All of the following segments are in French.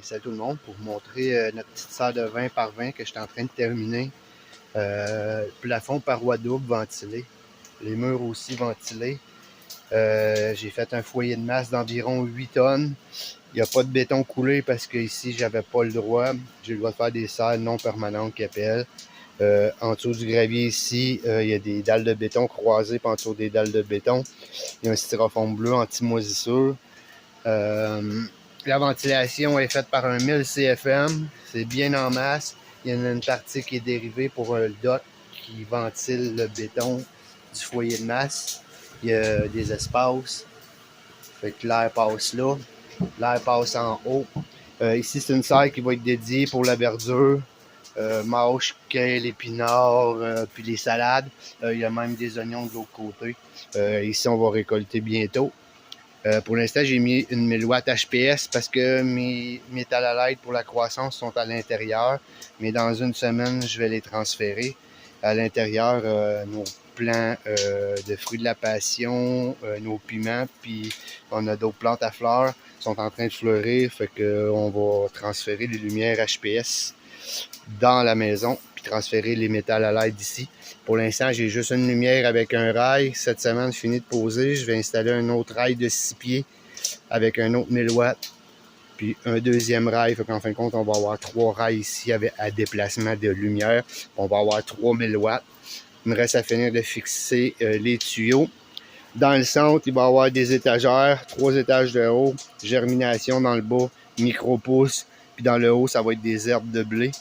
Salut tout le monde, pour vous montrer notre petite serre de 20 par 20 que je suis en train de terminer. Plafond parois double ventilé, les murs aussi ventilés. J'ai fait un foyer de masse d'environ 8 tonnes. Il n'y a pas de béton coulé parce que ici j'avais pas le droit. J'ai le droit de faire des serres non permanentes qui appellent. En dessous du gravier ici, il y a des dalles de béton croisées, puis en dessous des dalles de béton, il y a un styrofoam bleu anti-moisissure. La ventilation est faite par un 1000 CFM, c'est bien en masse. Il y en a une partie qui est dérivée pour un DOT qui ventile le béton du foyer de masse. Il y a des espaces, fait que l'air passe là, l'air passe en haut. Ici, c'est une serre qui va être dédiée pour la verdure, mâche, kale, épinards, puis les salades. Il y a même des oignons de l'autre côté. Ici, on va récolter bientôt. Pour l'instant, j'ai mis une 1000 watts HPS parce que mes métal halide pour la croissance sont à l'intérieur. Mais dans une semaine, je vais les transférer. À l'intérieur, nos plants de fruits de la passion, nos piments, puis on a d'autres plantes à fleurs qui sont en train de fleurir. Fait qu'on va transférer les lumières HPS dans la maison, puis transférer les métal halide d'ici. Pour l'instant, j'ai juste une lumière avec un rail. Cette semaine, je finis de poser. Je vais installer un autre rail de 6 pieds avec un autre 1000 watts. Puis un deuxième rail. Fait qu'en fin de compte, on va avoir 3 rails ici à déplacement de lumière. On va avoir 3000 watts. Il me reste à finir de fixer les tuyaux. Dans le centre, il va y avoir des étagères, 3 étages de haut, germination dans le bas, micro-pouce. Puis dans le haut, ça va être des herbes de blé.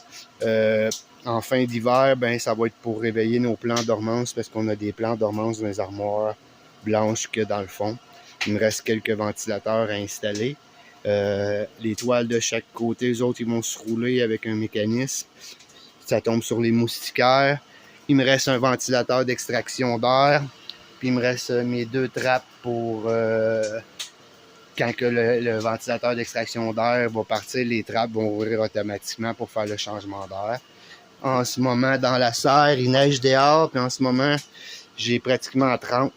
En fin d'hiver, ben, ça va être pour réveiller nos plants dormance parce qu'on a des plants dormance dans les armoires blanches que dans le fond. Il me reste quelques ventilateurs à installer. Les toiles de chaque côté, les autres, ils vont se rouler avec un mécanisme. Ça tombe sur les moustiquaires. Il me reste un ventilateur d'extraction d'air. Puis il me reste mes 2 trappes pour quand que le ventilateur d'extraction d'air va partir, les trappes vont ouvrir automatiquement pour faire le changement d'air. En ce moment, dans la serre, il neige dehors, puis en ce moment, j'ai pratiquement 30.